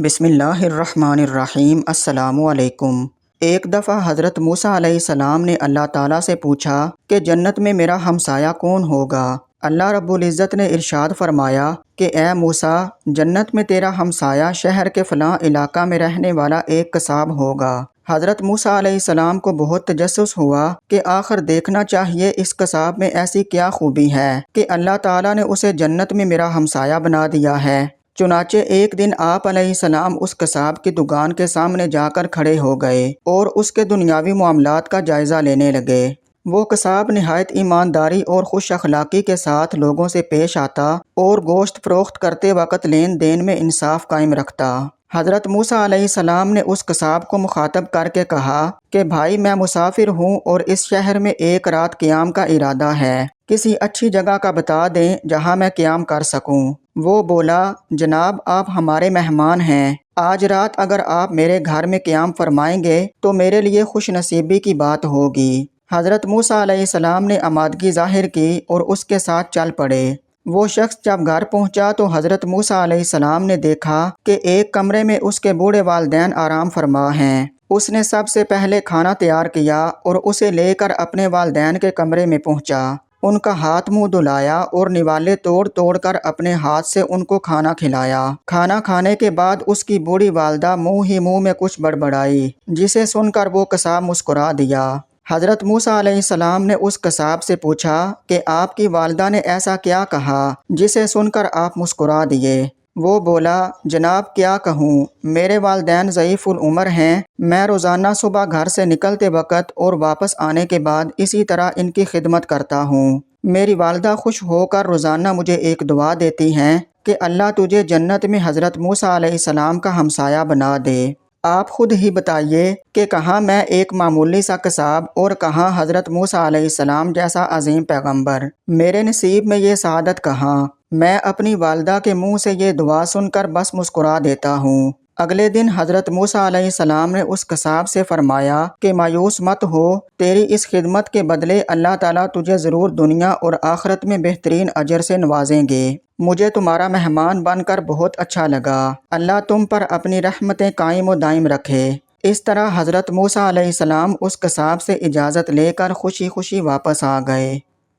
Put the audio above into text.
بسم اللہ الرحمن الرحیم۔ السلام علیکم۔ ایک دفعہ حضرت موسیٰ علیہ السلام نے اللہ تعالیٰ سے پوچھا کہ جنت میں میرا ہمسایہ کون ہوگا؟ اللہ رب العزت نے ارشاد فرمایا کہ اے موسیٰ، جنت میں تیرا ہمسایہ شہر کے فلاں علاقہ میں رہنے والا ایک قصاب ہوگا۔ حضرت موسیٰ علیہ السلام کو بہت تجسس ہوا کہ آخر دیکھنا چاہیے اس قصاب میں ایسی کیا خوبی ہے کہ اللہ تعالیٰ نے اسے جنت میں میرا ہمسایہ بنا دیا ہے۔ چنانچہ ایک دن آپ علیہ السلام اس قصاب کی دکان کے سامنے جا کر کھڑے ہو گئے اور اس کے دنیاوی معاملات کا جائزہ لینے لگے۔ وہ قصاب نہایت ایمانداری اور خوش اخلاقی کے ساتھ لوگوں سے پیش آتا اور گوشت فروخت کرتے وقت لین دین میں انصاف قائم رکھتا۔ حضرت موسیٰ علیہ السلام نے اس قصاب کو مخاطب کر کے کہا کہ بھائی، میں مسافر ہوں اور اس شہر میں ایک رات قیام کا ارادہ ہے، کسی اچھی جگہ کا بتا دیں جہاں میں قیام کر سکوں۔ وہ بولا، جناب آپ ہمارے مہمان ہیں، آج رات اگر آپ میرے گھر میں قیام فرمائیں گے تو میرے لیے خوش نصیبی کی بات ہوگی۔ حضرت موسیٰ علیہ السلام نے آمادگی ظاہر کی اور اس کے ساتھ چل پڑے۔ وہ شخص جب گھر پہنچا تو حضرت موسیٰ علیہ السلام نے دیکھا کہ ایک کمرے میں اس کے بوڑھے والدین آرام فرما ہیں۔ اس نے سب سے پہلے کھانا تیار کیا اور اسے لے کر اپنے والدین کے کمرے میں پہنچا۔ ان کا ہاتھ منہ دھلایا اور نوالے توڑ توڑ کر اپنے ہاتھ سے ان کو کھانا کھلایا۔ کھانا کھانے کے بعد اس کی بوڑھی والدہ منہ ہی منہ میں کچھ بڑبڑائی، جسے سن کر وہ قصاب مسکرا دیا۔ حضرت موسیٰ علیہ السلام نے اس قصاب سے پوچھا کہ آپ کی والدہ نے ایسا کیا کہا جسے سن کر آپ مسکرا دیے؟ وہ بولا، جناب کیا کہوں، میرے والدین ضعیف العمر ہیں، میں روزانہ صبح گھر سے نکلتے وقت اور واپس آنے کے بعد اسی طرح ان کی خدمت کرتا ہوں۔ میری والدہ خوش ہو کر روزانہ مجھے ایک دعا دیتی ہیں کہ اللہ تجھے جنت میں حضرت موسیٰ علیہ السلام کا ہمسایہ بنا دے۔ آپ خود ہی بتائیے کہ کہاں میں ایک معمولی سا قصاب اور کہاں حضرت موسیٰ علیہ السلام جیسا عظیم پیغمبر۔ میرے نصیب میں یہ سعادت کہاں؟ میں اپنی والدہ کے منہ سے یہ دعا سن کر بس مسکرا دیتا ہوں۔ اگلے دن حضرت موسیٰ علیہ السلام نے اس قصاب سے فرمایا کہ مایوس مت ہو، تیری اس خدمت کے بدلے اللہ تعالیٰ تجھے ضرور دنیا اور آخرت میں بہترین اجر سے نوازیں گے۔ مجھے تمہارا مہمان بن کر بہت اچھا لگا، اللہ تم پر اپنی رحمتیں قائم و دائم رکھے۔ اس طرح حضرت موسیٰ علیہ السلام اس قصاب سے اجازت لے کر خوشی خوشی واپس آ گئے۔